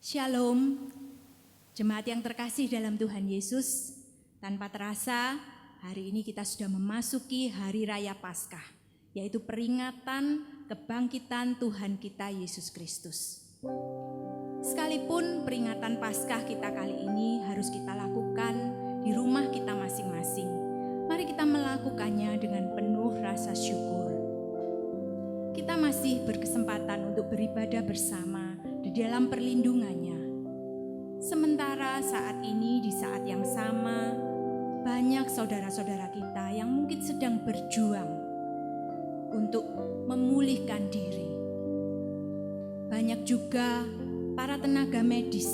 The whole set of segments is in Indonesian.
Shalom, jemaat yang terkasih dalam Tuhan Yesus. Tanpa terasa, hari ini kita sudah memasuki Hari Raya Paskah, yaitu peringatan kebangkitan Tuhan kita Yesus Kristus. Sekalipun peringatan Paskah kita kali ini harus kita lakukan di rumah kita masing-masing, mari kita melakukannya dengan penuh rasa syukur. Kita masih berkesempatan untuk beribadah bersama di dalam perlindungannya. Sementara saat ini, di saat yang sama, banyak saudara-saudara kita yang mungkin sedang berjuang untuk memulihkan diri. Banyak juga para tenaga medis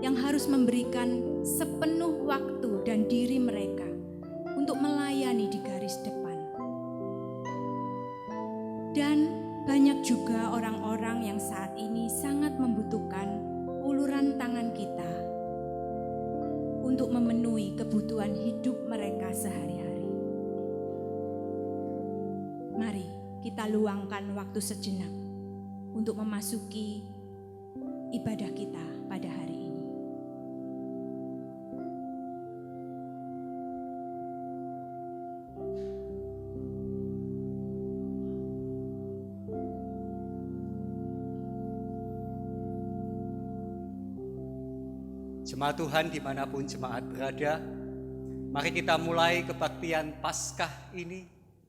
yang harus memberikan sepenuh waktu dan diri mereka untuk melayani di garis depan. Dan banyak juga orang-orang yang saat ini sangat membutuhkan uluran tangan kita untuk memenuhi kebutuhan hidup mereka sehari-hari. Mari kita luangkan waktu sejenak untuk memasuki ibadah kita pada hari ini. Jemaat Tuhan dimanapun jemaat berada, mari kita mulai kebaktian Paskah ini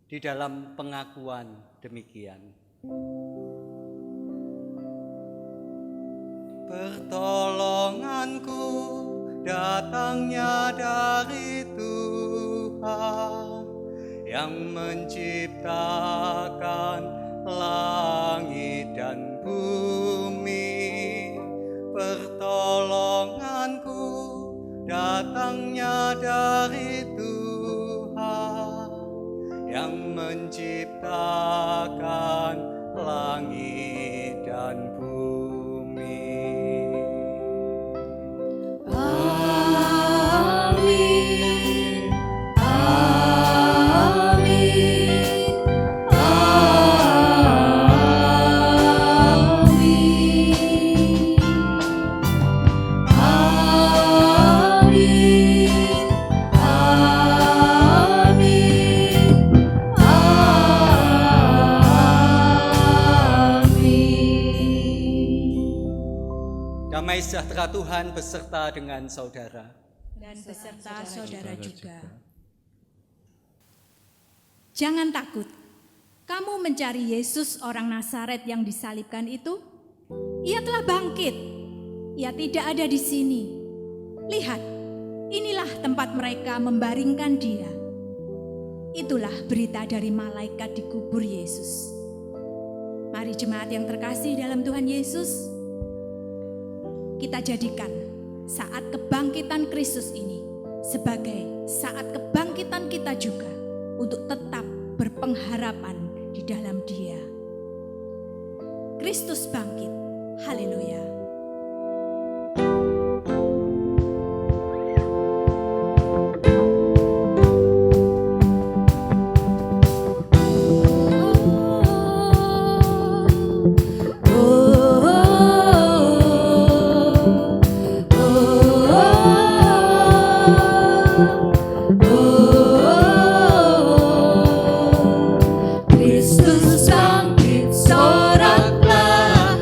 di dalam pengakuan demikian. Pertolonganku datangnya dari Tuhan yang menciptakan langit dan bumi. Pertolonganku datangnya dari Tuhan yang menciptakan langit dan bumi. Amin, amin, Damai sejahtera Tuhan beserta dengan saudara. Dan beserta saudara juga. Jangan takut, kamu mencari Yesus orang Nazaret yang disalibkan itu? Ia telah bangkit, ia tidak ada di sini. Lihat, inilah tempat mereka membaringkan dia. Itulah berita dari malaikat di kubur Yesus. Mari jemaat yang terkasih dalam Tuhan Yesus, kita jadikan saat kebangkitan Kristus ini sebagai saat kebangkitan kita juga untuk tetap berpengharapan di dalam Dia. Kristus bangkit, haleluya. Kristus bangkit, soraklah.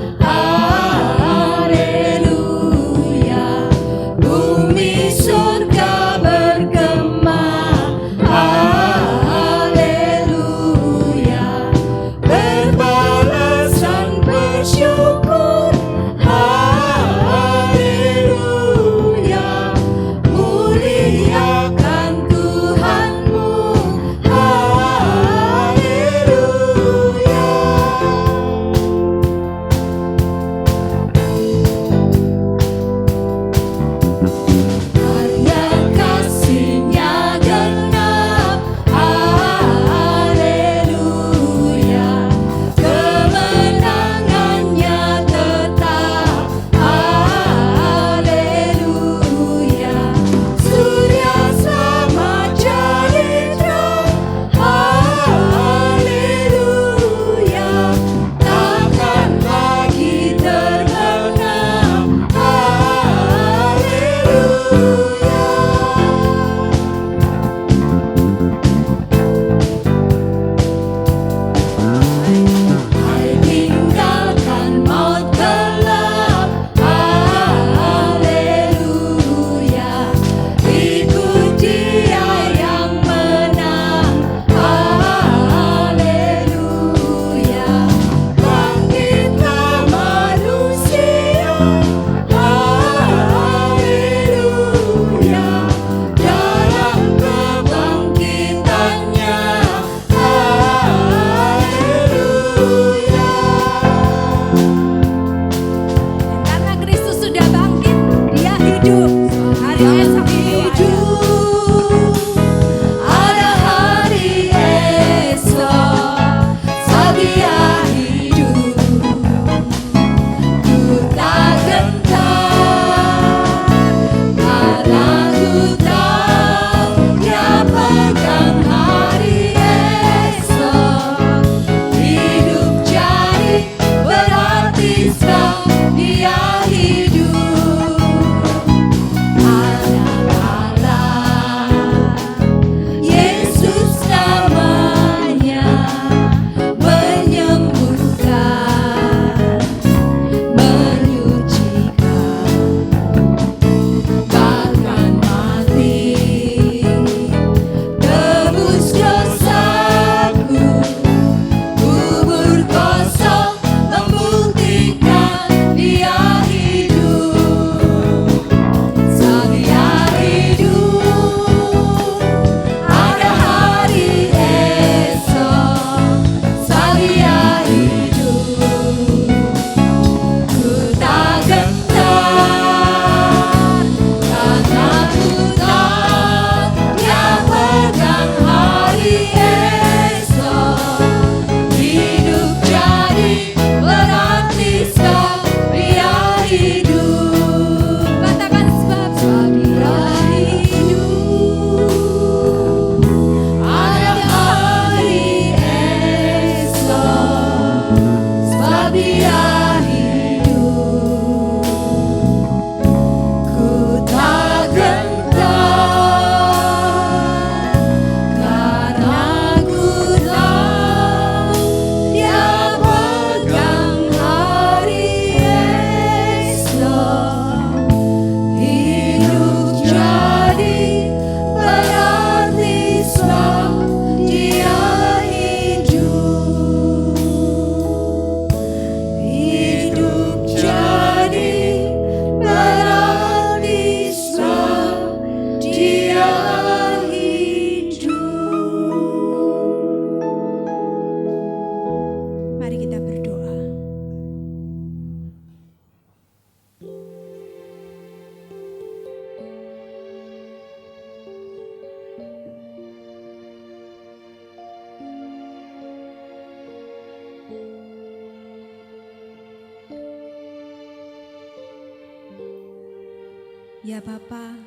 Ya Bapa,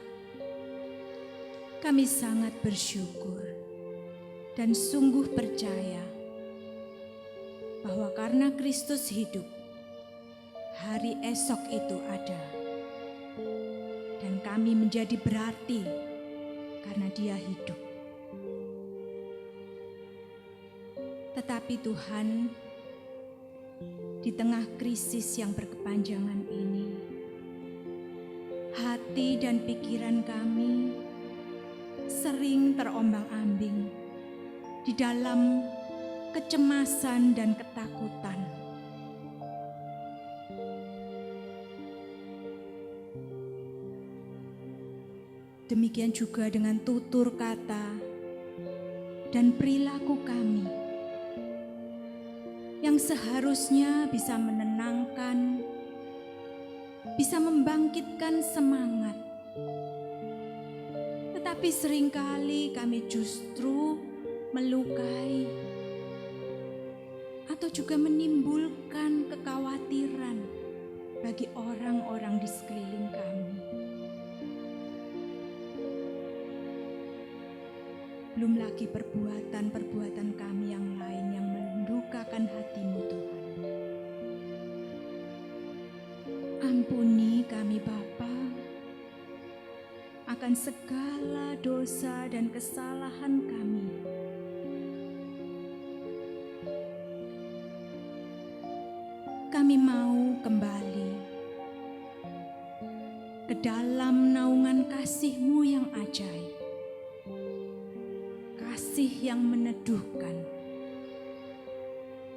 kami sangat bersyukur dan sungguh percaya bahwa karena Kristus hidup, hari esok itu ada. Dan kami menjadi berarti karena Dia hidup. Tetapi Tuhan, di tengah krisis yang berkepanjangan ini, hati dan pikiran kami sering terombang-ambing di dalam kecemasan dan ketakutan. Demikian juga dengan tutur kata dan perilaku kami yang seharusnya bisa menenangkan, bisa membangkitkan semangat. Tetapi seringkali kami justru melukai atau juga menimbulkan kekhawatiran bagi orang-orang di sekeliling kami. Belum lagi perbuatan-perbuatan kami yang lain yang mendukakan hati-Mu, Tuhan. Ampuni kami Bapa akan segala dosa dan kesalahan kami. Kami mau kembali ke dalam naungan kasih-Mu yang ajaib. Kasih yang meneduhkan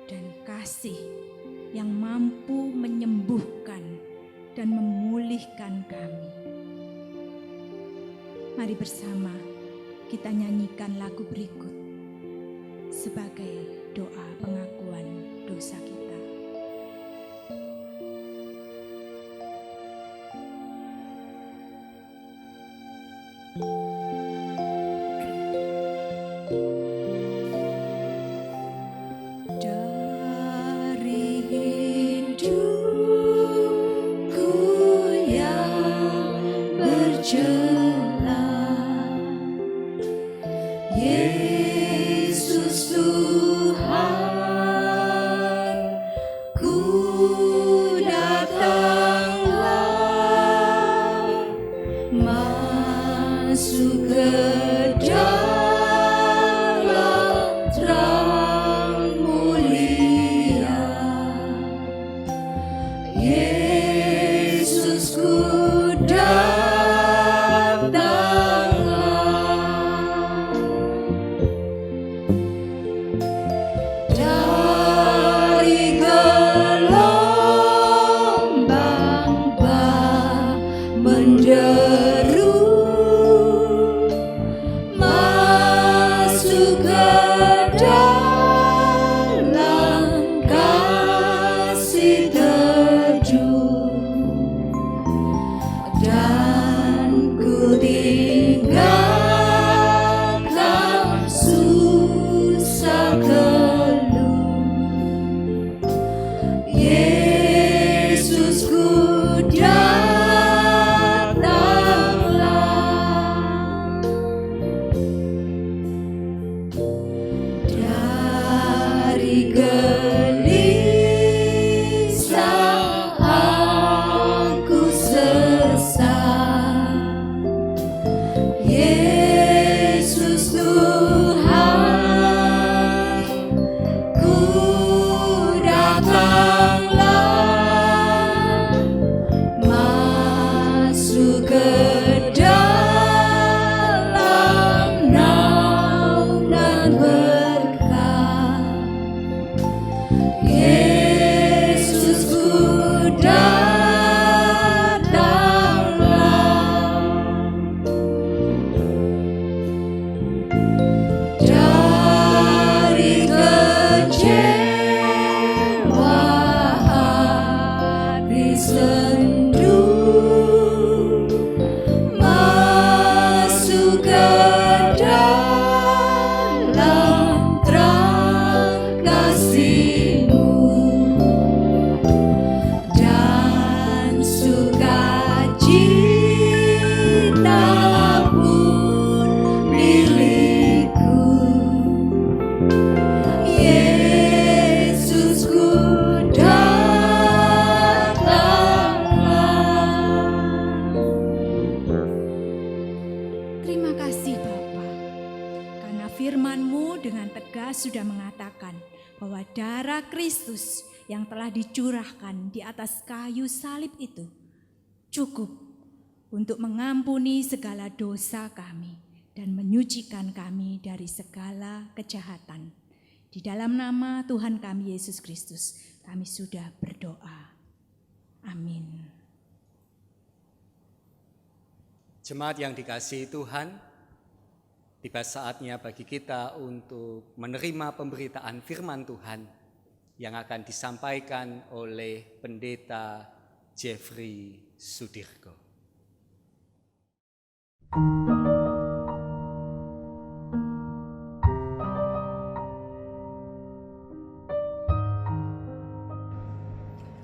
dan kasih yang mampu menyembuhkan dan memulihkan kami. Mari bersama kita nyanyikan lagu berikut sebagai doa pengakuan dosa kita. Yesus Tuhan mengatakan bahwa darah Kristus yang telah dicurahkan di atas kayu salib itu cukup untuk mengampuni segala dosa kami dan menyucikan kami dari segala kejahatan. Di dalam nama Tuhan kami Yesus Kristus, kami sudah berdoa. Amin. Jemaat yang dikasihi Tuhan, tiba saatnya bagi kita untuk menerima pemberitaan firman Tuhan yang akan disampaikan oleh Pendeta Jeffrey Sudirgo.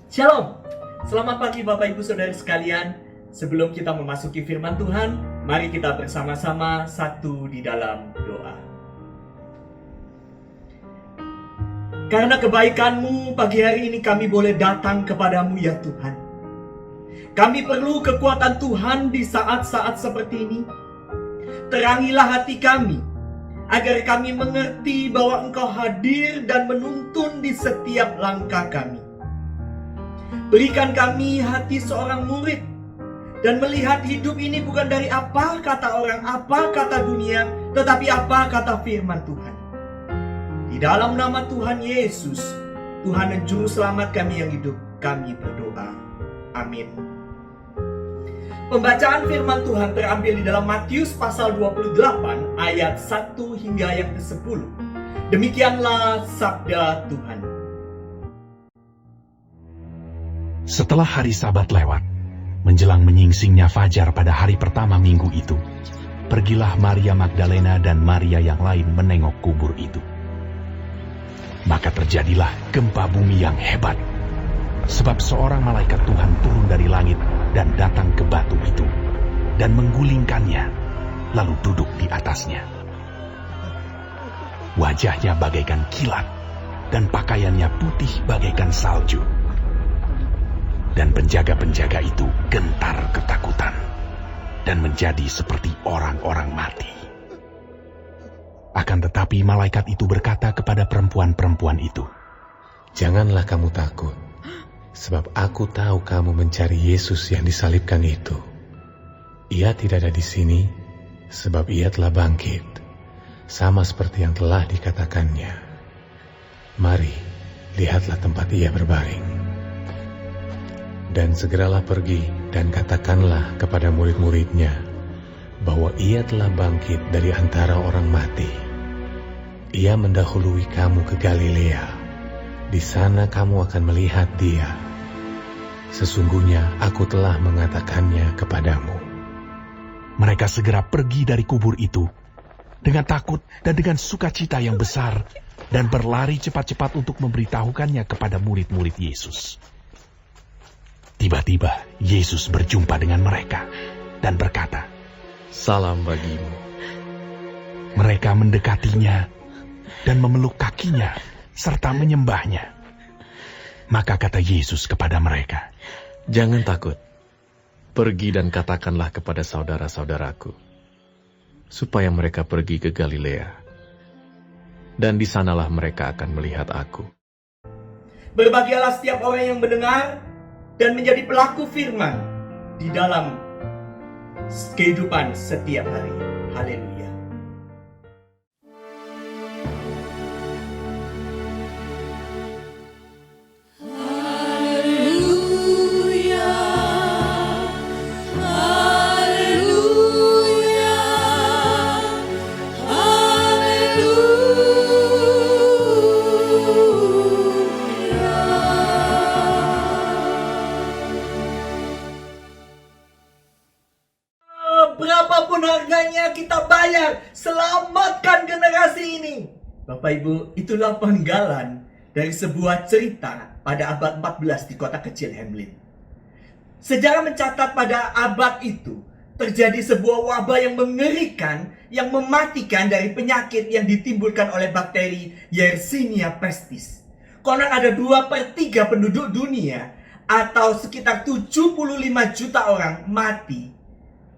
Shalom, selamat pagi Bapak Ibu Saudara sekalian. Sebelum kita memasuki firman Tuhan, mari kita bersama-sama satu di dalam doa. Karena kebaikan-Mu, pagi hari ini kami boleh datang kepadamu ya Tuhan. Kami perlu kekuatan Tuhan di saat-saat seperti ini. Terangilah hati kami, agar kami mengerti bahwa Engkau hadir dan menuntun di setiap langkah kami. Berikan kami hati seorang murid dan melihat hidup ini bukan dari apa kata orang, apa kata dunia, tetapi apa kata firman Tuhan. Di dalam nama Tuhan Yesus, Tuhan dan Juru Selamat kami yang hidup, kami berdoa. Amin. Pembacaan firman Tuhan terambil di dalam Matius pasal 28 ayat 1 hingga yang ke-10. Demikianlah sabda Tuhan. Setelah hari Sabat lewat, menjelang menyingsingnya fajar pada hari pertama minggu itu, pergilah Maria Magdalena dan Maria yang lain menengok kubur itu. Maka terjadilah gempa bumi yang hebat, sebab seorang malaikat Tuhan turun dari langit dan datang ke batu itu, dan menggulingkannya, lalu duduk di atasnya. Wajahnya bagaikan kilat, dan pakaiannya putih bagaikan salju. Dan penjaga-penjaga itu gentar ketakutan dan menjadi seperti orang-orang mati. Akan tetapi malaikat itu berkata kepada perempuan-perempuan itu, "Janganlah kamu takut, sebab aku tahu kamu mencari Yesus yang disalibkan itu. Ia tidak ada di sini, sebab ia telah bangkit, sama seperti yang telah dikatakannya. Mari, lihatlah tempat ia berbaring. Dan segeralah pergi dan katakanlah kepada murid-muridnya bahwa ia telah bangkit dari antara orang mati. Ia mendahului kamu ke Galilea. Di sana kamu akan melihat dia. Sesungguhnya aku telah mengatakannya kepadamu." mereka segera pergi dari kubur itu dengan takut dan dengan sukacita yang besar dan berlari cepat-cepat untuk memberitahukannya kepada murid-murid Yesus. Tiba-tiba Yesus berjumpa dengan mereka dan berkata, "Salam bagimu." Mereka mendekatinya dan memeluk kakinya serta menyembahnya. Maka kata Yesus kepada mereka, "Jangan takut. Pergi dan katakanlah kepada saudara-saudaraku, supaya mereka pergi ke Galilea. Dan di sanalah mereka akan melihat aku." Berbahagialah setiap orang yang mendengar dan menjadi pelaku firman di dalam kehidupan setiap hari. Haleluya. Berapapun harganya kita bayar, selamatkan generasi ini. Bapak Ibu, itulah penggalan dari sebuah cerita pada abad 14 di kota kecil Hamlin. Sejarah mencatat pada abad itu terjadi sebuah wabah yang mengerikan yang mematikan dari penyakit yang ditimbulkan oleh bakteri Yersinia pestis. Konon ada 2/3 penduduk dunia atau sekitar 75 juta orang mati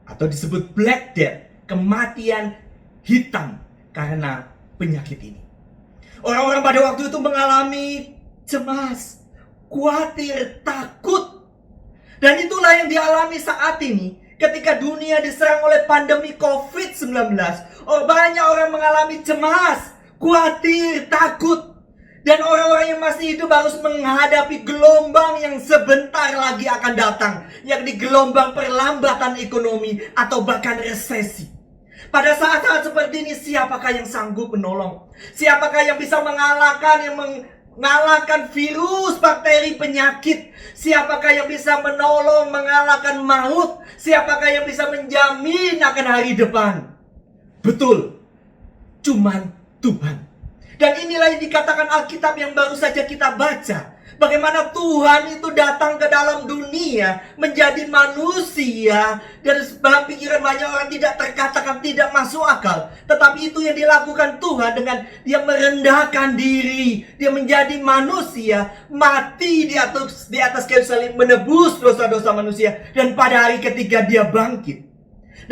atau disebut Black Death, kematian hitam karena penyakit ini. Orang-orang pada waktu itu mengalami cemas, khawatir, takut. Dan itulah yang dialami saat ini ketika dunia diserang oleh pandemi COVID-19. Banyak orang mengalami cemas, khawatir, takut. Dan orang-orang yang masih hidup harus menghadapi gelombang yang sebentar lagi akan datang, yakni gelombang perlambatan ekonomi atau bahkan resesi. Pada saat-saat seperti ini, siapakah yang sanggup menolong? Siapakah yang bisa mengalahkan virus, bakteri, penyakit? Siapakah yang bisa menolong mengalahkan maut? Siapakah yang bisa menjamin akan hari depan? Betul, cuman Tuhan. Dan inilah yang dikatakan Alkitab yang baru saja kita baca. Bagaimana Tuhan itu datang ke dalam dunia menjadi manusia. Dan dalam pikiran banyak orang tidak terkatakan, tidak masuk akal. Tetapi itu yang dilakukan Tuhan dengan dia merendahkan diri. Dia menjadi manusia, mati di atas kayu salib, menebus dosa-dosa manusia. Dan pada hari ketiga dia bangkit.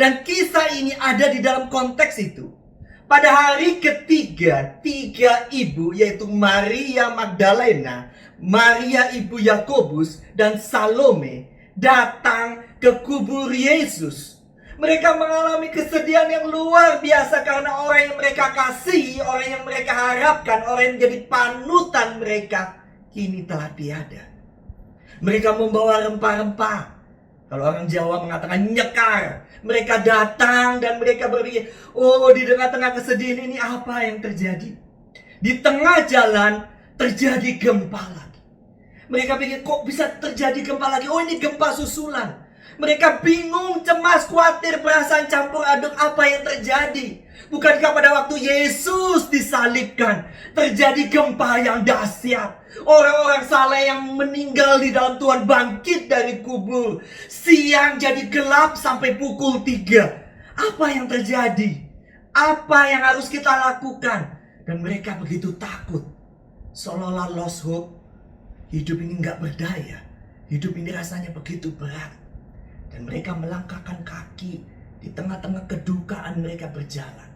Dan kisah ini ada di dalam konteks itu. Pada hari ketiga, 3 ibu yaitu Maria Magdalena, Maria ibu Yakobus, dan Salome datang ke kubur Yesus. Mereka mengalami kesedihan yang luar biasa karena orang yang mereka kasihi, orang yang mereka harapkan, orang yang menjadi panutan mereka kini telah tiada. Mereka membawa rempah-rempah. Kalau orang Jawa mengatakan nyekar. Mereka datang dan mereka berpikir, oh, di tengah-tengah kesedihan ini apa yang terjadi? Di tengah jalan terjadi gempa lagi. Mereka pikir, kok bisa terjadi gempa lagi? Oh, ini gempa susulan. Mereka bingung, cemas, khawatir, perasaan campur aduk apa yang terjadi. Bukankah pada waktu Yesus disalibkan terjadi gempa yang dahsyat? Orang-orang saleh yang meninggal di dalam Tuhan bangkit dari kubur. Siang jadi gelap sampai pukul 3. Apa yang terjadi? Apa yang harus kita lakukan? Dan mereka begitu takut. Seolah-olah lost hope. Hidup ini gak berdaya. Hidup ini rasanya begitu berat. Dan mereka melangkahkan kaki. Di tengah-tengah kedukaan mereka berjalan.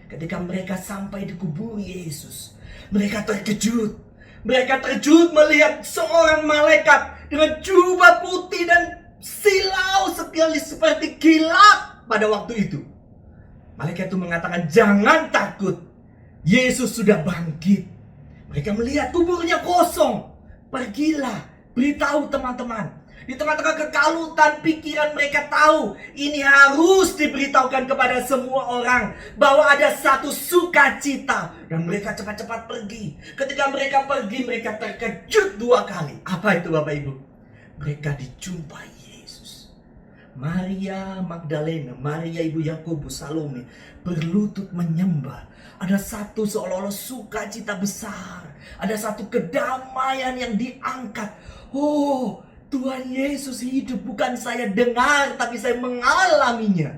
Ketika mereka sampai di kubur Yesus, mereka terkejut. Mereka terkejut melihat seorang malaikat dengan jubah putih dan silau sekali seperti kilat pada waktu itu. Malaikat itu mengatakan, jangan takut, Yesus sudah bangkit. Mereka melihat kuburnya kosong. Pergilah, beritahu teman-teman. Di tengah-tengah kekalutan pikiran mereka tahu ini harus diberitahukan kepada semua orang bahwa ada satu sukacita. Dan mereka cepat-cepat pergi. Ketika mereka pergi, mereka terkejut 2 kali. Apa itu Bapak Ibu? Mereka dijumpai Yesus. Maria Magdalena, Maria ibu Yakobus, Salome berlutut menyembah. Ada satu seolah-olah sukacita besar. Ada satu kedamaian yang diangkat. Oh, Tuhan Yesus hidup, bukan saya dengar, tapi saya mengalaminya.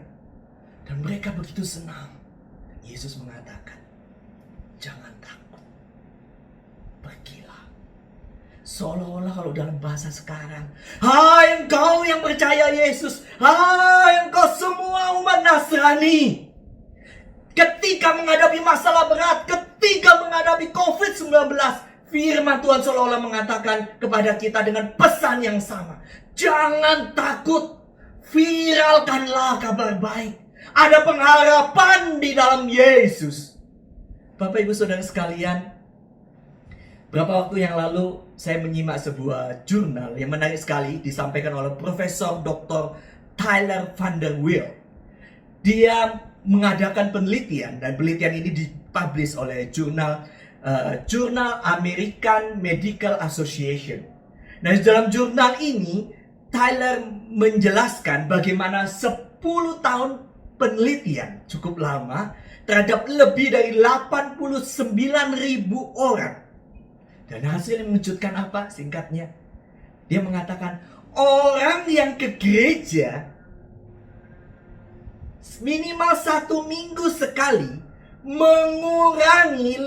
Dan mereka begitu senang. Yesus mengatakan, jangan takut, pergilah. Seolah-olah kalau dalam bahasa sekarang, hai engkau yang percaya Yesus, hai engkau semua umat Nasrani. Ketika menghadapi masalah berat, ketika menghadapi COVID-19, firman Tuhan seolah-olah mengatakan kepada kita dengan pesan yang sama. Jangan takut, viralkanlah kabar baik. Ada pengharapan di dalam Yesus. Bapak Ibu Saudara sekalian, beberapa waktu yang lalu saya menyimak sebuah jurnal yang menarik sekali disampaikan oleh Profesor Dr. Tyler Van der Wiel. Dia mengadakan penelitian dan penelitian ini dipublish oleh jurnal American Medical Association. Nah, di dalam jurnal ini Tyler menjelaskan bagaimana 10 tahun penelitian cukup lama terhadap lebih dari 89.000 orang. Dan hasil yang mengejutkan apa? Singkatnya, dia mengatakan orang yang ke gereja minimal 1 minggu sekali mengurangi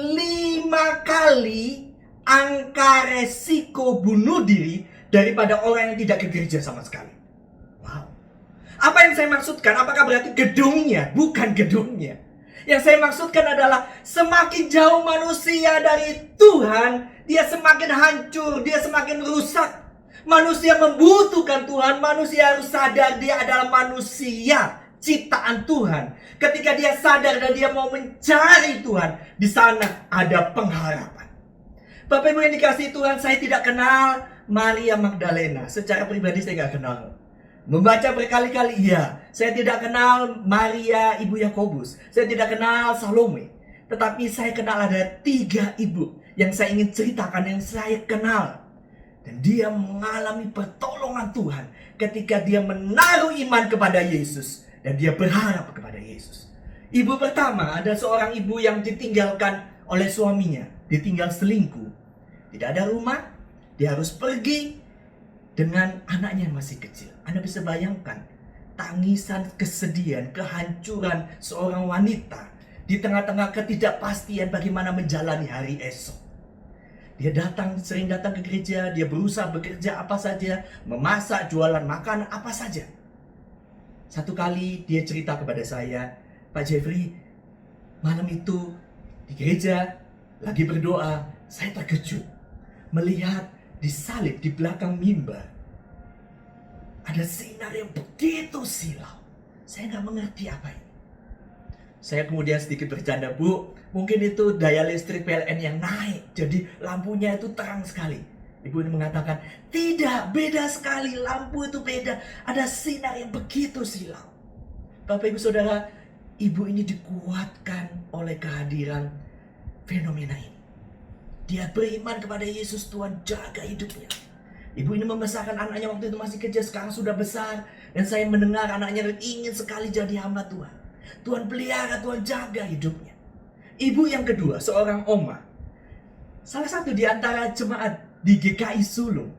5 kali angka resiko bunuh diri daripada orang yang tidak ke gereja sama sekali. Wow. Apa yang saya maksudkan? Apakah berarti gedungnya? Bukan gedungnya. Yang saya maksudkan adalah semakin jauh manusia dari Tuhan, dia semakin hancur, dia semakin rusak. Manusia membutuhkan Tuhan, manusia harus sadar dia adalah manusia ciptaan Tuhan. Ketika dia sadar dan dia mau mencari Tuhan, di sana ada pengharapan. Bapak Ibu yang dikasihi Tuhan, saya tidak kenal Maria Magdalena. Secara pribadi saya tidak kenal. Membaca berkali-kali, iya. Saya tidak kenal Maria ibu Yakobus. Saya tidak kenal Salome. Tetapi saya kenal ada 3 ibu yang saya ingin ceritakan, yang saya kenal. Dan dia mengalami pertolongan Tuhan ketika dia menaruh iman kepada Yesus. Dan dia berharap kepada Yesus. Ibu pertama ada seorang ibu yang ditinggalkan oleh suaminya. Ditinggal selingkuh. Tidak ada rumah. Dia harus pergi dengan anaknya yang masih kecil. Anda bisa bayangkan tangisan, kesedihan, kehancuran seorang wanita di tengah-tengah ketidakpastian bagaimana menjalani hari esok. Dia sering datang ke gereja, dia berusaha bekerja apa saja, memasak, jualan makanan apa saja. Satu kali dia cerita kepada saya, Pak Jeffrey, malam itu di gereja lagi berdoa, saya terkejut melihat di salib di belakang mimbar ada sinar yang begitu silau. Saya nggak mengerti apa ini. Saya kemudian sedikit bercanda, Bu, mungkin itu daya listrik PLN yang naik, jadi lampunya itu terang sekali. Ibu ini mengatakan, tidak, beda sekali, lampu itu beda, ada sinar yang begitu silau. Bapak Ibu Saudara, ibu ini dikuatkan oleh kehadiran fenomena ini. Dia beriman kepada Yesus, Tuhan jaga hidupnya. Ibu ini membesarkan anaknya waktu itu masih kecil, sekarang sudah besar. Dan saya mendengar anaknya ingin sekali jadi hamba Tuhan. Tuhan pelihara, Tuhan jaga hidupnya. Ibu yang kedua, seorang oma. Salah satu di antara jemaat di GKI Sulung.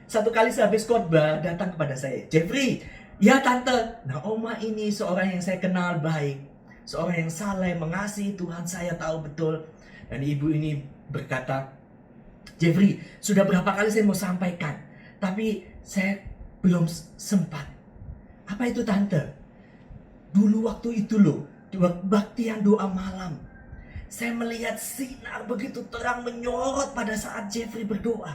Satu kali sehabis khotbah datang kepada saya, Jeffrey, ya tante. Nah, oma ini seorang yang saya kenal baik. Seorang yang saleh, mengasihi Tuhan, saya tahu betul. Dan ibu ini berkata, Jeffrey, sudah berapa kali saya mau sampaikan, tapi saya belum sempat. Apa itu tante? Dulu waktu itu loh, di baktian doa malam, saya melihat sinar begitu terang menyorot pada saat Jeffrey berdoa.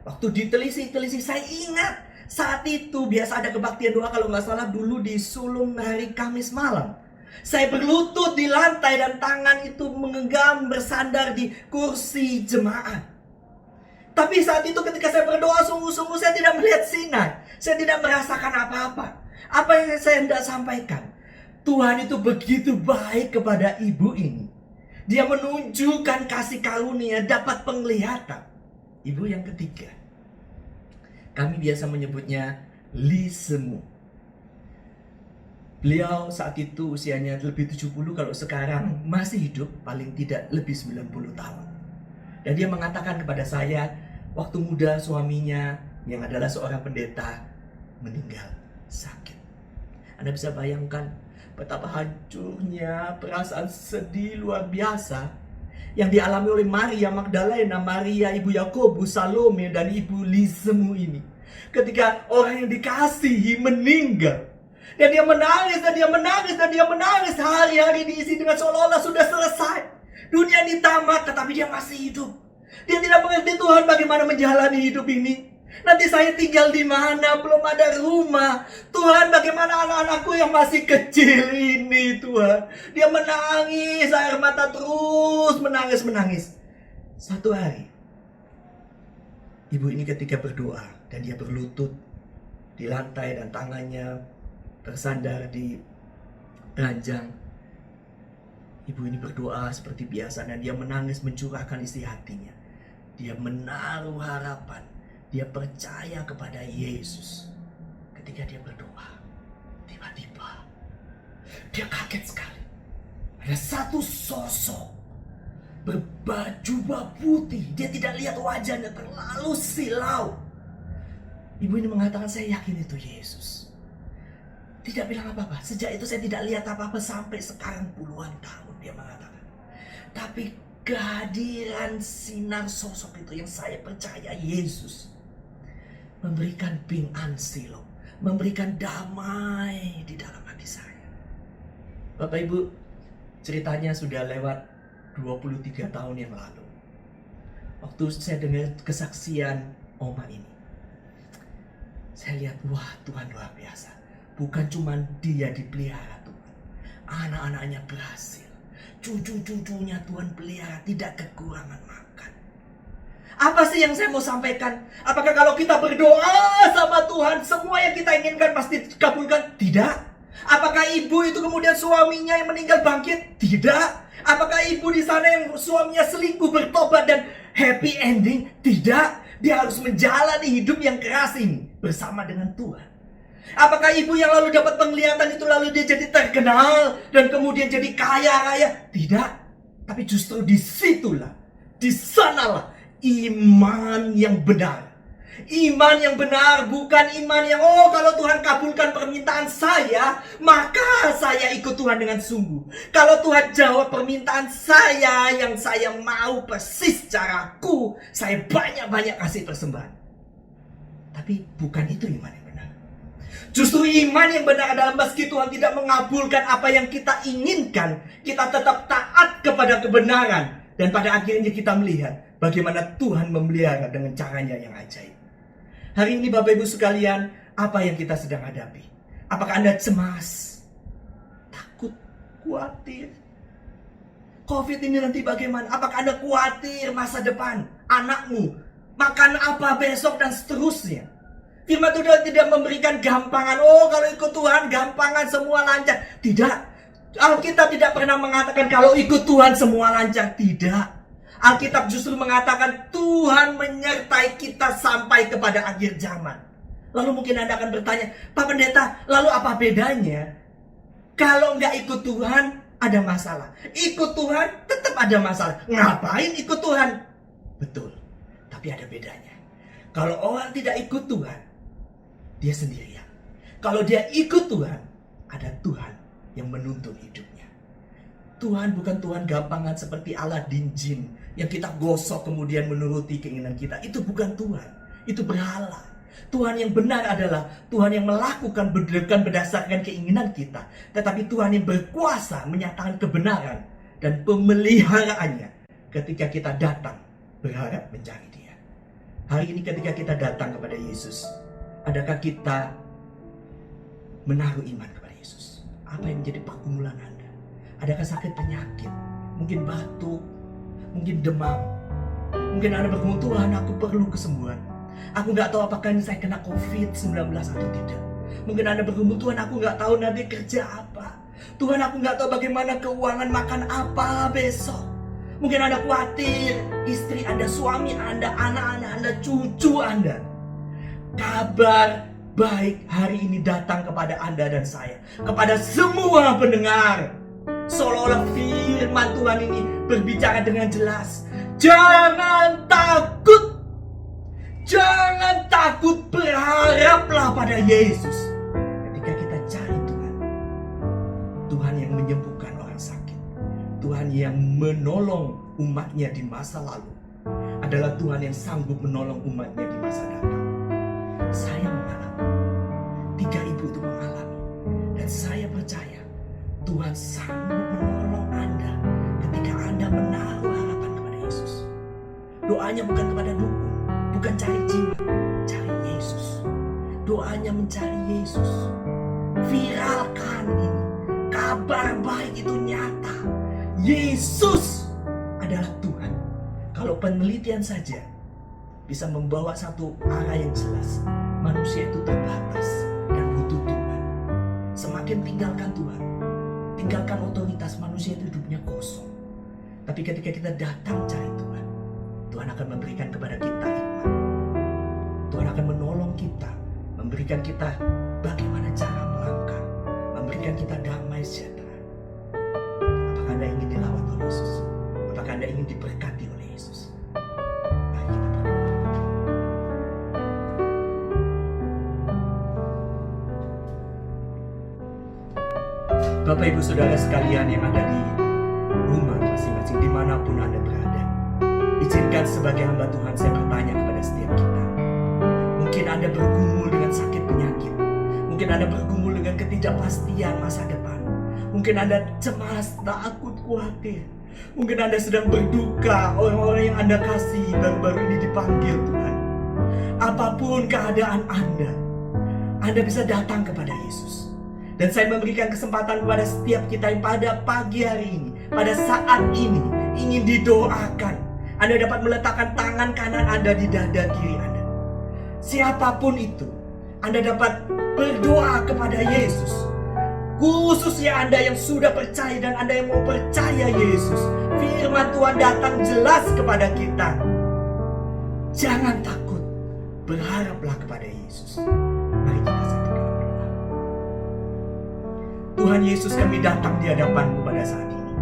Waktu ditelisik saya ingat saat itu biasa ada kebaktian doa kalau nggak salah dulu di Sulung hari Kamis malam. Saya berlutut di lantai dan tangan itu menggenggam bersandar di kursi jemaat. Tapi saat itu ketika saya berdoa sungguh-sungguh saya tidak melihat sinar. Saya tidak merasakan apa-apa. Apa yang saya hendak sampaikan? Tuhan itu begitu baik kepada ibu ini. Dia menunjukkan kasih karunia, dapat penglihatan. Ibu yang ketiga, kami biasa menyebutnya Li Semu. Beliau saat itu usianya lebih 70, kalau sekarang masih hidup paling tidak lebih 90 tahun. Dan dia mengatakan kepada saya, waktu muda suaminya yang adalah seorang pendeta meninggal sakit. Anda bisa bayangkan betapa hancurnya perasaan sedih luar biasa yang dialami oleh Maria Magdalena, Maria ibu Yakobus, Salome, dan ibu Li Semu ini. Ketika orang yang dikasihi meninggal, dan dia menangis, dan dia menangis, dan dia menangis. Hari-hari diisi dengan seolah-olah sudah selesai. Dunia ini tamat, tetapi dia masih hidup. Dia tidak mengerti Tuhan bagaimana menjalani hidup ini. Nanti saya tinggal di mana? Belum ada rumah. Tuhan, bagaimana anak-anakku yang masih kecil ini, Tuhan? Dia menangis, air mata terus menangis. Satu hari, ibu ini ketika berdoa, dan dia berlutut di lantai dan tangannya bersandar di ranjang. Ibu ini berdoa seperti biasa dan dia menangis mencurahkan isi hatinya. Dia menaruh harapan. Dia percaya kepada Yesus. Ketika dia berdoa, tiba-tiba dia kaget sekali. Ada satu sosok berbaju putih. Dia tidak lihat wajahnya, terlalu silau. Ibu ini mengatakan, saya yakin itu Yesus. Tidak bilang apa-apa. Sejak itu saya tidak lihat apa-apa sampai sekarang puluhan tahun, dia mengatakan. Tapi kehadiran sinar sosok itu yang saya percaya Yesus memberikan bingan silau, memberikan damai di dalam hati saya. Bapak Ibu, Ceritanya sudah lewat 23 tahun yang lalu. Waktu saya dengar kesaksian Oma ini, saya lihat, wah Tuhan luar biasa. Bukan cuma dia dipelihara Tuhan, anak-anaknya berhasil, cucu-cucunya Tuhan pelihara, tidak kekurangan makan. Apa sih yang saya mau sampaikan? Apakah kalau kita berdoa sama Tuhan, semua yang kita inginkan pasti dikabulkan? Tidak. Apakah ibu itu kemudian suaminya yang meninggal bangkit? Tidak. Apakah ibu di sana yang suaminya selingkuh bertobat dan happy ending? Tidak. Dia harus menjalani hidup yang keras ini bersama dengan Tuhan. Apakah ibu yang lalu dapat penglihatan itu lalu dia jadi terkenal dan kemudian jadi kaya raya? Tidak. Tapi justru disitulah, di sanalah iman yang benar. Iman yang benar, bukan iman yang kalau Tuhan kabulkan permintaan saya, maka saya ikut Tuhan dengan sungguh. Kalau Tuhan jawab permintaan saya yang saya mau persis caraku, saya banyak-banyak kasih persembahan. Tapi bukan itu iman yang benar. Justru iman yang benar adalah meski Tuhan tidak mengabulkan apa yang kita inginkan, kita tetap taat kepada kebenaran. Dan pada akhirnya kita melihat bagaimana Tuhan memelihara dengan caranya yang ajaib. Hari ini Bapak Ibu sekalian, apa yang kita sedang hadapi? Apakah Anda cemas? Takut? Khawatir? Covid ini nanti bagaimana? Apakah Anda khawatir masa depan anakmu? Makan apa besok dan seterusnya? Firman Tuhan tidak memberikan gampangan. Kalau ikut Tuhan gampangan semua lancar. Tidak. Alkitab tidak pernah mengatakan kalau ikut Tuhan semua lancar. Tidak. Alkitab justru mengatakan Tuhan menyertai kita sampai kepada akhir zaman. Lalu mungkin Anda akan bertanya, Pak Pendeta, lalu apa bedanya? Kalau nggak ikut Tuhan, ada masalah. Ikut Tuhan, tetap ada masalah. Ngapain ikut Tuhan? Betul, tapi ada bedanya. Kalau orang tidak ikut Tuhan, dia sendirian. Kalau dia ikut Tuhan, ada Tuhan yang menuntun hidupnya. Tuhan bukan Tuhan gampangan seperti Aladin jin yang kita gosok kemudian menuruti keinginan kita. Itu bukan Tuhan, itu berhala. Tuhan yang benar adalah Tuhan yang melakukan berdasarkan keinginan kita, tetapi Tuhan yang berkuasa menyatakan kebenaran dan pemeliharaannya ketika kita datang berharap mencari Dia. Hari ini ketika kita datang kepada Yesus, adakah kita menaruh iman kepada Yesus? Apa yang menjadi pergumulan Anda? Adakah sakit penyakit? Mungkin batuk, mungkin demam. Mungkin Anda bergumul, Tuhan aku perlu kesembuhan. Aku gak tahu apakah ini saya kena COVID-19 atau tidak. Mungkin Anda bergumul, Tuhan aku gak tahu nanti kerja apa. Tuhan aku gak tahu bagaimana keuangan, makan apa besok. Mungkin Anda khawatir istri Anda, suami Anda, anak-anak Anda, cucu Anda. Kabar baik hari ini datang kepada Anda dan saya, kepada semua pendengar. Seolah-olah firman Tuhan ini berbicara dengan jelas. Jangan takut. Jangan takut, berharaplah pada Yesus. Ketika kita cari Tuhan, Tuhan yang menyembuhkan orang sakit, Tuhan yang menolong umatnya di masa lalu, adalah Tuhan yang sanggup menolong umatnya di masa datang. Saya mengalami, 3 ibu itu mengalami, dan saya percaya Tuhan sanggup menolong Anda ketika Anda menaruh harapan kepada Yesus. Doanya bukan kepada dukun, bukan cari jiwa, cari Yesus. Doanya mencari Yesus. Viralkan ini. Kabar baik itu nyata. Yesus adalah Tuhan. Kalau penelitian saja bisa membawa satu arah yang jelas, manusia itu terbatas dan butuh Tuhan. Semakin tinggalkan Tuhan, tinggalkan otoritas, manusia itu hidupnya kosong. Tapi ketika kita datang cari Tuhan, Tuhan akan memberikan kepada kita hikmat. Tuhan akan menolong kita, memberikan kita bagaimana cara melangkah, memberikan kita damai sejahtera. Apakah Anda ingin dilawat oleh Yesus? Apakah Anda ingin diberkati oleh Yesus? Mari kita berdoa. Bapak Ibu Saudara sekalian yang ada di rumah masing-masing, dimanapun Anda berada, izinkan sebagai hamba Tuhan saya bertanya kepada setiap kita. Mungkin Anda bergumul dengan sakit penyakit. Mungkin Anda bergumul dengan ketidakpastian masa depan. Mungkin Anda cemas, takut, khawatir. Mungkin Anda sedang berduka, orang-orang yang Anda kasih baru-baru ini dipanggil Tuhan. Apapun keadaan Anda bisa datang kepada Yesus. Dan saya memberikan kesempatan kepada setiap kita yang pada pagi hari ini, pada saat ini, ingin didoakan. Anda dapat meletakkan tangan kanan Anda di dada kiri Anda. Siapapun itu, Anda dapat berdoa kepada Yesus. Khususnya Anda yang sudah percaya dan Anda yang mau percaya Yesus. Firman Tuhan datang jelas kepada kita. Jangan takut, berharaplah kepada Yesus. Mari kita satukan doa. Tuhan Yesus, kami datang di hadapan-Mu pada saat ini.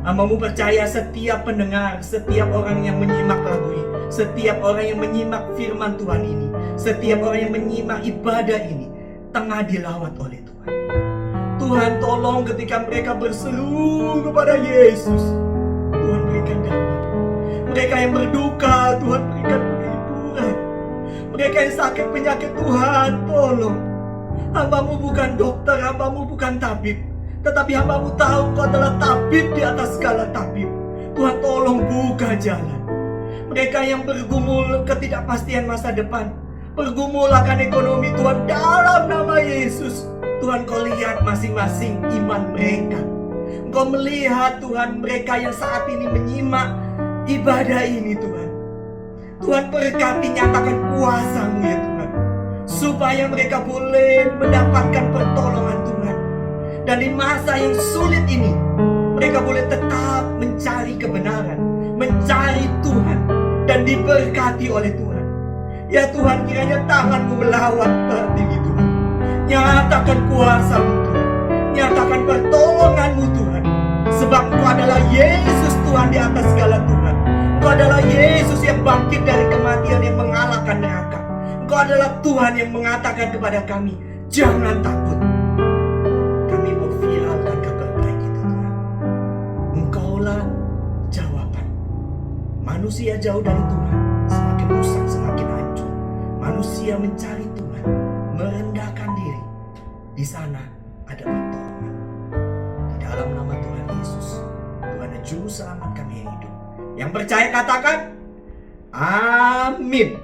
Hamba-Mu percaya setiap pendengar, setiap orang yang menyimak lagu ini, setiap orang yang menyimak firman Tuhan ini, setiap orang yang menyimak ibadah ini, tengah dilawat oleh Tuhan. Tuhan, tolong ketika mereka berseru kepada Yesus, Tuhan berikan damai. Mereka yang berduka, Tuhan berikan penghiburan. Mereka yang sakit penyakit, Tuhan tolong. Hamba-Mu bukan dokter, Hamba-Mu bukan tabib, tetapi Hamba-Mu tahu Engkau adalah tabib di atas segala tabib. Tuhan tolong buka jalan. Mereka yang bergumul ketidakpastian masa depan, bergumul akan ekonomi, Tuhan, dalam nama Yesus, Tuhan, Kau lihat masing-masing iman mereka. Engkau melihat, Tuhan, mereka yang saat ini menyimak ibadah ini, Tuhan. Tuhan, berkati, nyatakan kuasa-Mu ya Tuhan, supaya mereka boleh mendapatkan pertolongan Tuhan. Dan di masa yang sulit ini, mereka boleh tetap mencari kebenaran, mencari Tuhan, dan diberkati oleh Tuhan. Ya Tuhan, kiranya tangan-Mu melawat saat ini Tuhan. Nyatakan kuasa-Mu Tuhan, nyatakan pertolongan-Mu Tuhan. Sebab Engkau adalah Yesus Tuhan di atas segala Tuhan. Engkau adalah Yesus yang bangkit dari kematian, yang mengalahkan neraka. Engkau adalah Tuhan yang mengatakan kepada kami, jangan takut. Kami mau viralkan kabar baik itu Tuhan. Engkaulah jawaban. Manusia jauh dari Tuhan, semakin rusak, semakin hancur. Manusia mencari Tuhan, merendahkan diri. Di sana ada pertolongan. Di dalam nama Tuhan Yesus, Tuhan adalah juru selamat kami yang hidup. Yang percaya katakan, amin.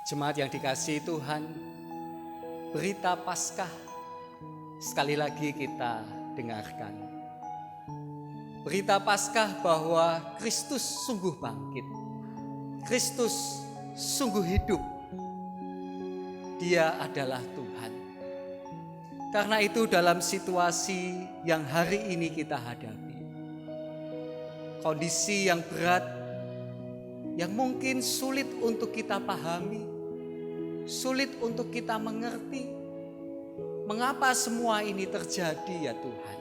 Jemaat yang dikasihi Tuhan, berita Paskah sekali lagi kita dengarkan. Berita Paskah bahwa Kristus sungguh bangkit. Kristus sungguh hidup. Dia adalah Tuhan. Karena itu dalam situasi yang hari ini kita hadapi, kondisi yang berat, yang mungkin sulit untuk kita pahami, sulit untuk kita mengerti, mengapa semua ini terjadi ya Tuhan.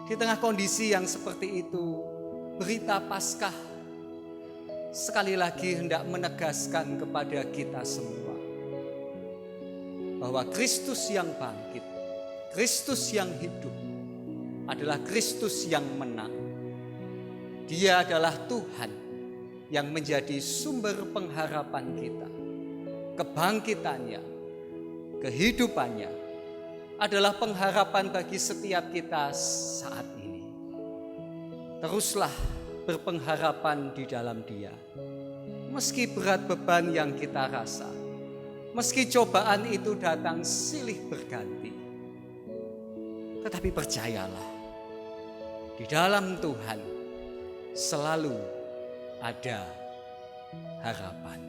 Di tengah kondisi yang seperti itu, berita Paskah sekali lagi hendak menegaskan kepada kita semua bahwa Kristus yang bangkit, Kristus yang hidup adalah Kristus yang menang. Dia adalah Tuhan yang menjadi sumber pengharapan kita. Kebangkitannya, kehidupannya adalah pengharapan bagi setiap kita saat ini. Teruslah berpengharapan di dalam Dia. Meski berat beban yang kita rasa, meski cobaan itu datang silih berganti, tetapi percayalah, di dalam Tuhan selalu ada harapan.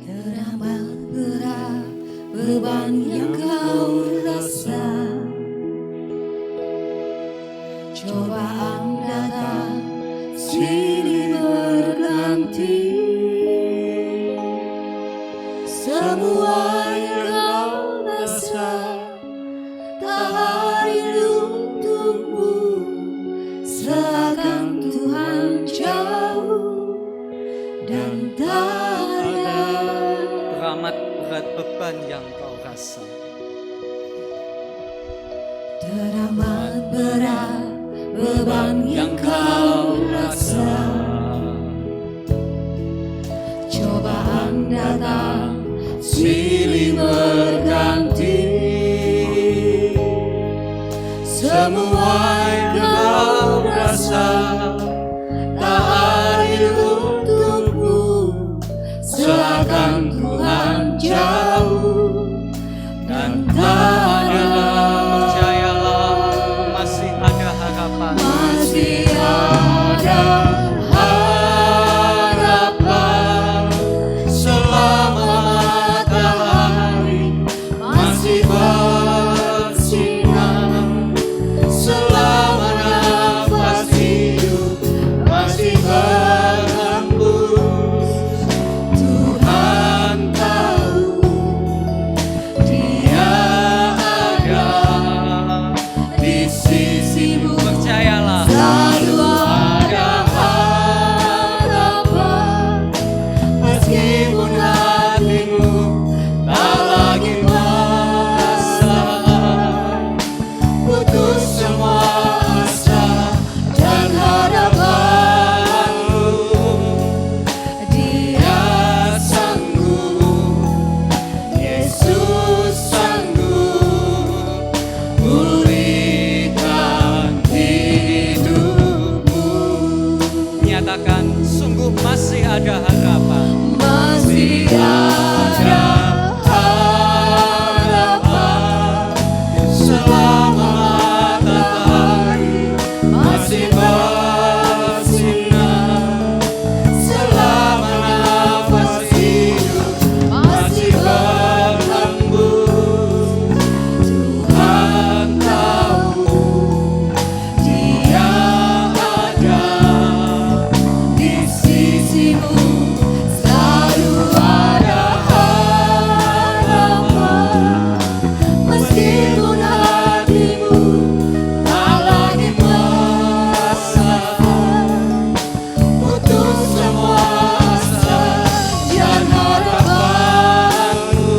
Teramat berat beban yang kau rasa, cobaan datang silih berganti. Semua yang kau rasa tak adil untukmu, seakan Tuhan jauh dan tak ada. Teramat berat beban yang kau rasa, berat beban yang kau rasa. Cobaan datang silih berganti, semua yang kau rasa tak adil untukmu, seakan Tuhan jauh dan tak ada. Percayalah, masih ada harapan. Masih ada harapan selama matahari masih bersinar, selama nafas hidup masih berhembus. Tuhan tahu Dia ada di sisimu. Percayalah, Selalu ada harapan, meskipun hatimu tak lagi merasa putus semua asa dan harapanmu. Dia sanggup, Yesus sanggup pulihkan hidupmu. nyatakan sungguh masih ada harapan. Masih ada harapan selama matahari masih bersinar, selama nafas hidup masih berhembus. Tuhan tahu Dia ada di sisimu, selalu ada harapan, meskipun hatimu tak lagi merasa putus semua asa dan harapanmu.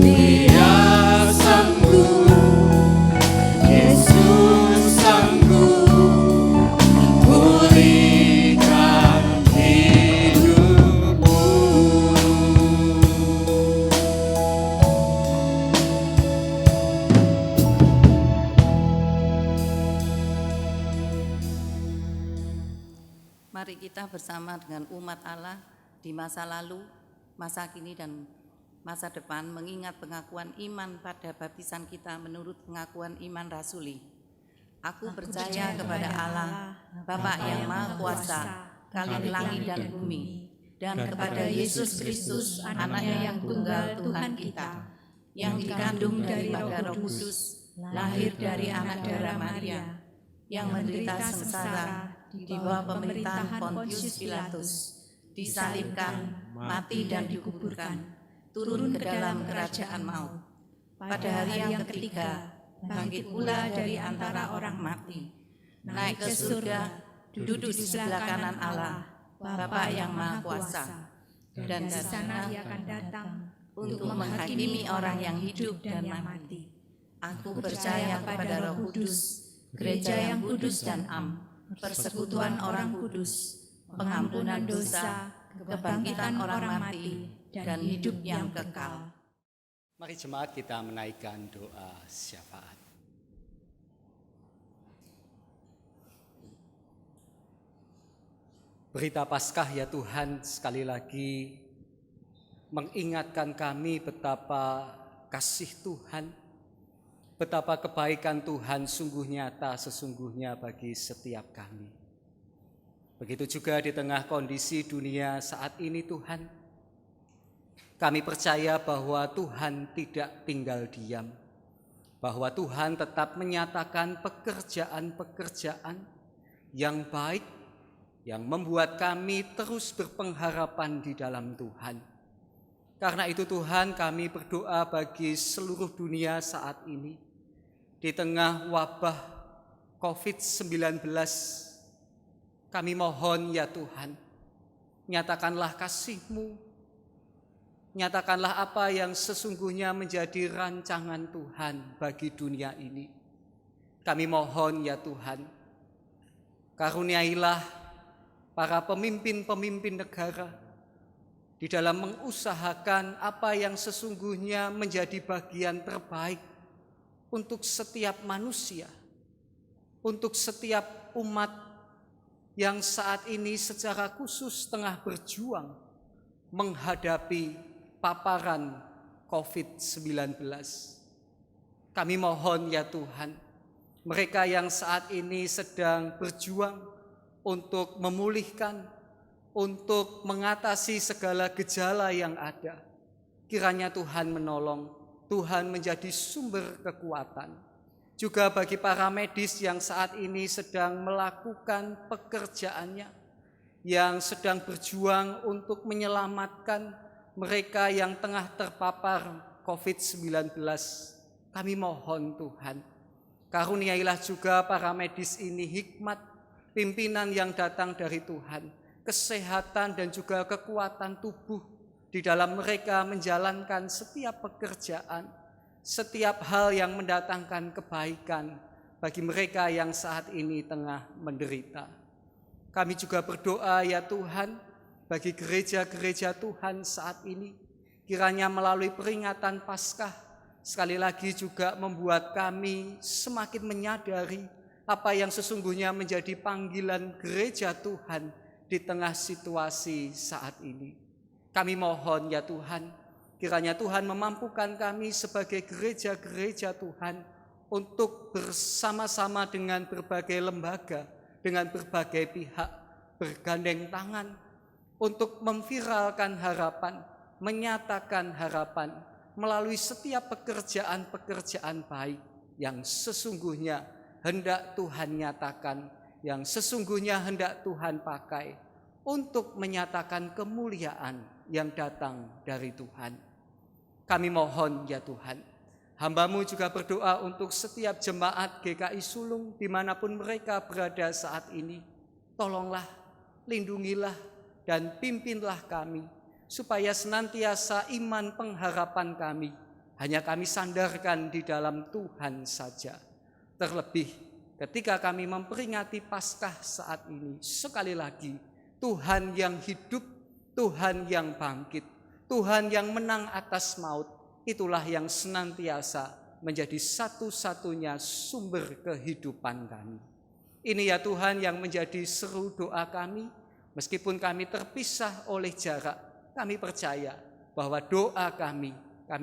Dia sanggup, Yesus sanggup pulihkan hidupmu. Mari kita bersama dengan umat Allah di masa lalu, masa kini, dan masa depan mengingat pengakuan iman pada baptisan kita menurut pengakuan iman rasuli. Aku percaya kepada Allah, Bapa yang Maha Kuasa, Khalik langit dan bumi, dan kepada Yesus Kristus, Anaknya yang tunggal Tuhan kita, yang dikandung daripada Roh Kudus, lahir dari anak darah Maria, yang menderita sengsara di bawah pemerintahan Pontius Pilatus, disalibkan, mati dan dikuburkan, turun ke dalam kerajaan maut. Pada hari yang ketiga, bangkit pula dari antara orang mati, naik ke surga, duduk di sebelah kanan Allah, Bapa yang Maha Kuasa, dan di sana Dia akan datang untuk menghakimi orang yang hidup dan yang mati. Aku percaya pada Roh Kudus, gereja yang kudus dan am, persekutuan orang kudus, pengampunan dosa, kebangkitan orang mati, dan hidup yang kekal. Mari jemaat kita menaikkan doa syafaat. Berita Paskah ya Tuhan sekali lagi mengingatkan kami betapa kasih Tuhan, betapa kebaikan Tuhan sungguh nyata sesungguhnya bagi setiap kami. Begitu juga di tengah kondisi dunia saat ini Tuhan, kami percaya bahwa Tuhan tidak tinggal diam, bahwa Tuhan tetap menyatakan pekerjaan-pekerjaan yang baik, yang membuat kami terus berpengharapan di dalam Tuhan. Karena itu Tuhan, kami berdoa bagi seluruh dunia saat ini, di tengah wabah COVID-19, kami mohon ya Tuhan, nyatakanlah kasih-Mu, nyatakanlah apa yang sesungguhnya menjadi rancangan Tuhan bagi dunia ini. Kami mohon ya Tuhan, karuniailah para pemimpin-pemimpin negara di dalam mengusahakan apa yang sesungguhnya menjadi bagian terbaik untuk setiap manusia, untuk setiap umat yang saat ini secara khusus tengah berjuang menghadapi paparan COVID-19. Kami mohon ya Tuhan, mereka yang saat ini sedang berjuang untuk memulihkan, untuk mengatasi segala gejala yang ada, kiranya Tuhan menolong, Tuhan menjadi sumber kekuatan. Juga bagi para medis yang saat ini sedang melakukan pekerjaannya, yang sedang berjuang untuk menyelamatkan mereka yang tengah terpapar COVID-19, kami mohon Tuhan, karuniailah juga para medis ini hikmat, pimpinan yang datang dari Tuhan, kesehatan dan juga kekuatan tubuh di dalam mereka menjalankan setiap pekerjaan, setiap hal yang mendatangkan kebaikan bagi mereka yang saat ini tengah menderita. Kami juga berdoa ya Tuhan, bagi gereja-gereja Tuhan saat ini, kiranya melalui peringatan Paskah, sekali lagi juga membuat kami semakin menyadari apa yang sesungguhnya menjadi panggilan gereja Tuhan di tengah situasi saat ini. Kami mohon ya Tuhan, kiranya Tuhan memampukan kami sebagai gereja-gereja Tuhan untuk bersama-sama dengan berbagai lembaga, dengan berbagai pihak, bergandeng tangan untuk memviralkan harapan, menyatakan harapan melalui setiap pekerjaan-pekerjaan baik yang sesungguhnya hendak Tuhan nyatakan, yang sesungguhnya hendak Tuhan pakai untuk menyatakan kemuliaan yang datang dari Tuhan. Kami mohon ya Tuhan, hamba-Mu juga berdoa untuk setiap jemaat GKI Sulung dimanapun mereka berada saat ini. Tolonglah, lindungilah, dan pimpinlah kami, supaya senantiasa iman pengharapan kami hanya kami sandarkan di dalam Tuhan saja. Terlebih ketika kami memperingati Paskah saat ini, sekali lagi Tuhan yang hidup, Tuhan yang bangkit, Tuhan yang menang atas maut, itulah yang senantiasa menjadi satu-satunya sumber kehidupan kami. Ini ya Tuhan yang menjadi seru doa kami, meskipun kami terpisah oleh jarak. Kami percaya bahwa doa kami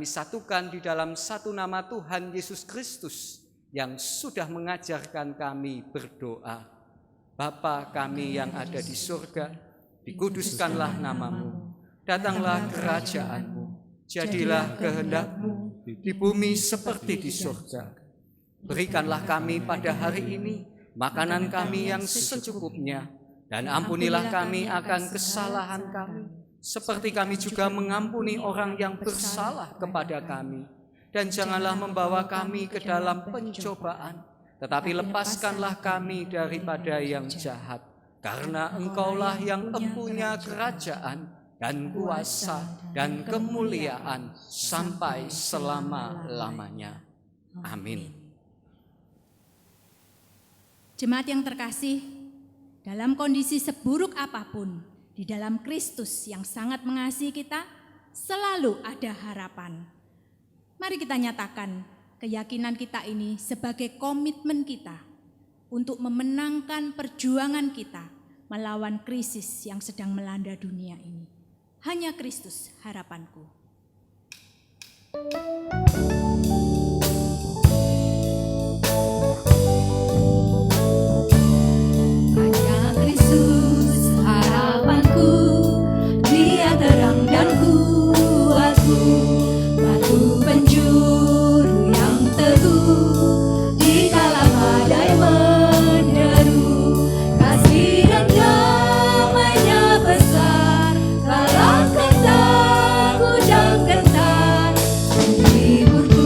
satukan di dalam satu nama Tuhan Yesus Kristus yang sudah mengajarkan kami berdoa. Bapa kami yang ada di surga, dikuduskanlah nama-Mu, datanglah kerajaan-Mu, jadilah kehendak-Mu di bumi seperti di surga. Berikanlah kami pada hari ini makanan kami yang secukupnya, dan ampunilah kami akan kesalahan kami, seperti kami juga mengampuni orang yang bersalah kepada kami. Dan janganlah membawa kami ke dalam pencobaan, tetapi lepaskanlah kami daripada yang jahat. Karena Engkaulah yang empunya kerajaan dan kuasa dan kemuliaan sampai selama-lamanya. Amin. Jemaat yang terkasih, dalam kondisi seburuk apapun, di dalam Kristus yang sangat mengasihi kita, selalu ada harapan. Mari kita nyatakan keyakinan kita ini sebagai komitmen kita untuk memenangkan perjuangan kita melawan krisis yang sedang melanda dunia ini. Hanya Kristus harapanku. Hanya Kristus harapanku, Dia terang dan kuatku, batu penjuru yang teguh di kala badai menderu. Kasih dan damai-Nya besar, kala kentaku dan gentar, menghiburku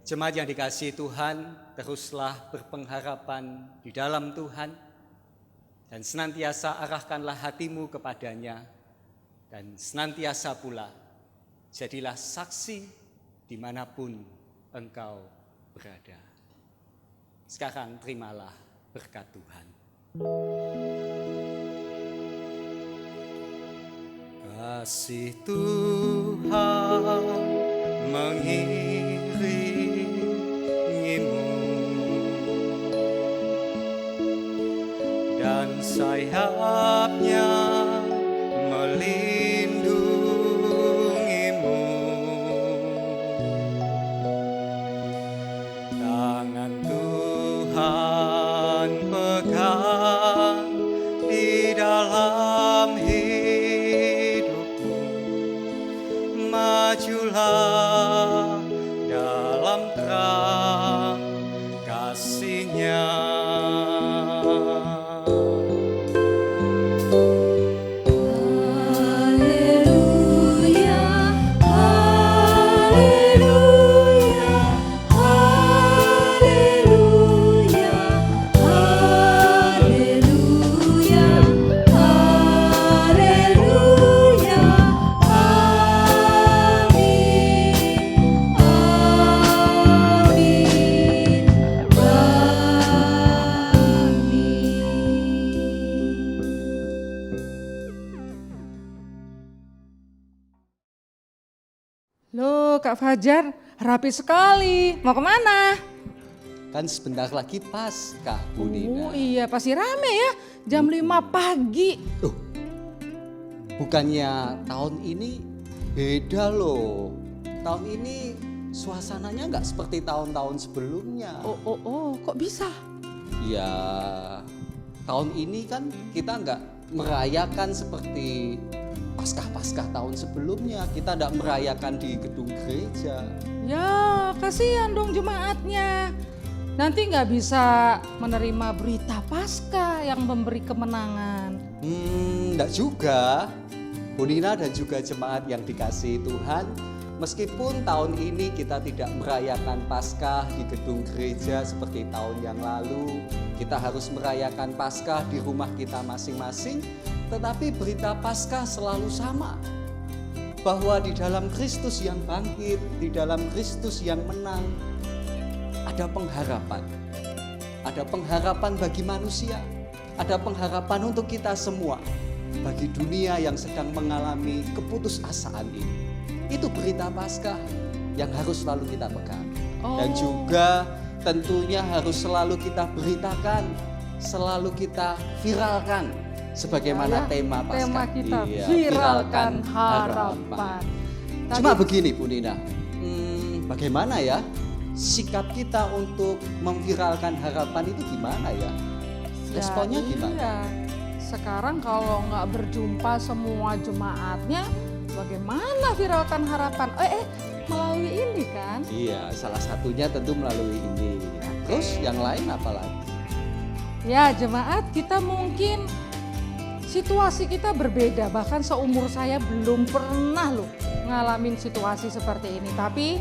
Jemaat yang dikasihi Tuhan, teruslah berpengharapan di dalam Tuhan dan senantiasa arahkanlah hatimu kepadanya, dan senantiasa pula jadilah saksi dimanapun engkau berada. Sekarang terimalah berkat Tuhan. Kasih Tuhan mengiringimu dan sayapnya melindungimu. Tangan Tuhan pegang di dalam hidupmu. Majulah dalam terang kasih-Nya. Haleluya, haleluya, haleluya, haleluya, haleluya, Loh Kak Fajar, rapi sekali. Mau kemana? Kan sebentar lagi Paskah, Bu Nina. Oh iya, pasti rame ya. Jam 5 pagi. Bukannya tahun ini beda loh. Tahun ini suasananya nggak seperti tahun-tahun sebelumnya. Oh, kok bisa? Ya, tahun ini kan kita nggak merayakan seperti Paskah tahun sebelumnya. Kita nggak merayakan di gedung gereja. Ya, kasihan dong jemaatnya. Nanti nggak bisa menerima berita Paskah yang memberi kemenangan. Nggak juga, Bu Nina dan juga jemaat yang dikasihi Tuhan. Meskipun tahun ini kita tidak merayakan Paskah di gedung gereja seperti tahun yang lalu, kita harus merayakan Paskah di rumah kita masing-masing, tetapi berita Paskah selalu sama. Bahwa di dalam Kristus yang bangkit, di dalam Kristus yang menang, ada pengharapan. Ada pengharapan bagi manusia, ada pengharapan untuk kita semua, bagi dunia yang sedang mengalami keputusasaan ini. Itu berita Paskah yang harus selalu kita pegang. Dan juga tentunya harus selalu kita beritakan, selalu kita viralkan. Sebagaimana tema Paskah. Tema kita, viralkan harapan. Cuma begini Bu Nina, bagaimana ya sikap kita untuk memviralkan harapan itu gimana ya? Responnya gimana? Iya. Sekarang kalau nggak berjumpa semua jemaatnya, bagaimana viralkan harapan? Melalui ini kan? Iya, salah satunya tentu melalui ini. Terus yang lain apa lagi? Ya jemaat, kita mungkin situasi kita berbeda. Bahkan seumur saya belum pernah loh ngalamin situasi seperti ini. Tapi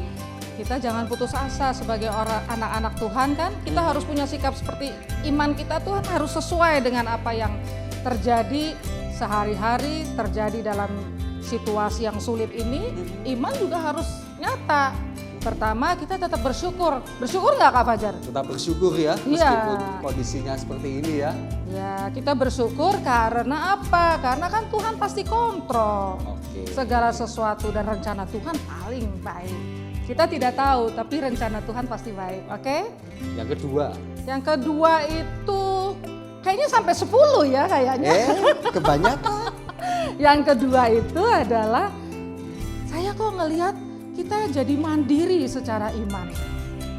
kita jangan putus asa sebagai orang anak-anak Tuhan kan. Kita harus punya sikap seperti iman kita Tuhan harus sesuai dengan apa yang terjadi sehari-hari, terjadi dalam situasi yang sulit ini. Iman juga harus nyata. Pertama kita tetap bersyukur. Bersyukur nggak Kak Fajar? Tetap bersyukur ya, meskipun kondisinya seperti ini ya. Ya kita bersyukur karena apa? Karena kan Tuhan pasti kontrol. Segala sesuatu dan rencana Tuhan paling baik. Kita tidak tahu tapi rencana Tuhan pasti baik, oke? Yang kedua? Yang kedua itu kayaknya sampai 10 ya kayaknya. Kebanyakan. Yang kedua itu adalah saya kok ngelihat kita jadi mandiri secara iman.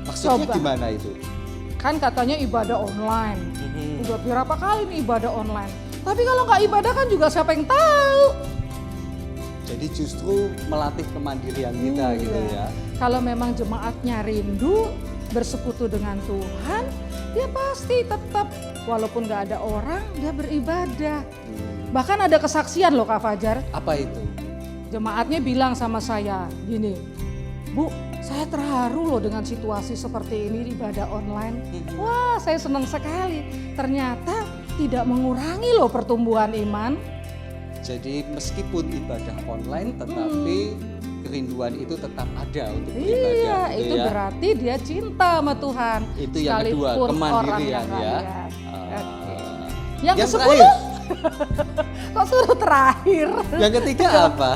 Maksudnya gimana itu? Kan katanya ibadah online. Udah berapa kali nih ibadah online. Tapi kalau nggak ibadah kan juga siapa yang tahu. Jadi justru melatih kemandirian kita gitu ya. Kalau memang jemaatnya rindu bersekutu dengan Tuhan, dia pasti tetap walaupun nggak ada orang dia beribadah. Bahkan ada kesaksian loh Kak Fajar. Apa itu? Jemaatnya bilang sama saya gini, Bu, Saya terharu loh dengan situasi seperti ini ibadah online. Wah, saya senang sekali. Ternyata tidak mengurangi loh pertumbuhan iman. Jadi meskipun ibadah online tetapi kerinduan itu tetap ada untuk beribadah. Iya, gitu itu ya. berarti dia cinta sama Tuhan. Itu yang kedua, sekalipun kemandirian orang yang nggak ya. lihat. Oke. Yang Yang ke-10 terakhir, kok suruh terakhir? yang ketiga apa?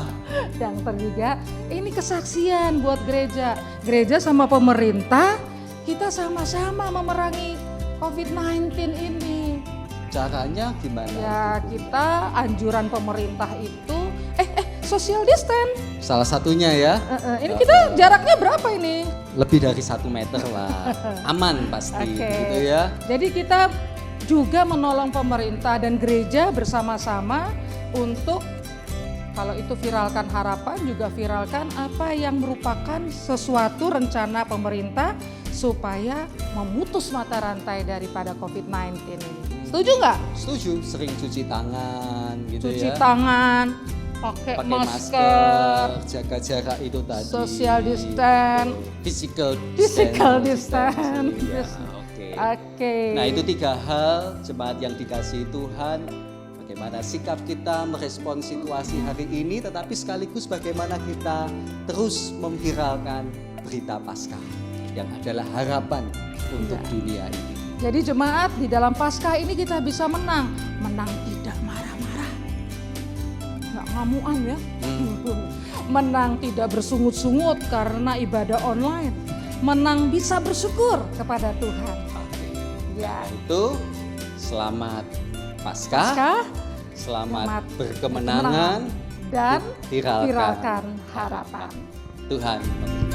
Yang ketiga, ini kesaksian buat gereja. Gereja sama pemerintah, kita sama-sama memerangi COVID-19 ini. Caranya gimana? Ya, kita anjuran pemerintah itu social distance. Salah satunya ya, Ini kita jaraknya berapa ini? lebih dari 1 meter lah. Aman pasti Oke. gitu ya. Jadi kita juga menolong pemerintah dan gereja bersama-sama untuk kalau itu viralkan harapan, juga viralkan apa yang merupakan sesuatu rencana pemerintah supaya memutus mata rantai daripada COVID-19 ini. Setuju nggak? Setuju, sering cuci tangan gitu Cuci ya. tangan, pakai masker, jaga jarak itu tadi. social distance. Physical distance. Ya, Yes. oke. Oke. Nah, itu 3 hal jemaat yang dikasihi Tuhan. Bagaimana sikap kita merespon situasi hari ini, tetapi sekaligus bagaimana kita terus memviralkan berita Paskah yang adalah harapan untuk dunia ini. Jadi jemaat di dalam Paskah ini kita bisa menang tidak marah-marah, nggak ngamuan ya, menang tidak bersungut-sungut karena ibadah online, menang bisa bersyukur kepada Tuhan. Ya, Itu selamat Paskah, Paskah, selamat selamat berkemenangan dan viralkan viralkan harapan. Tuhan memberkati.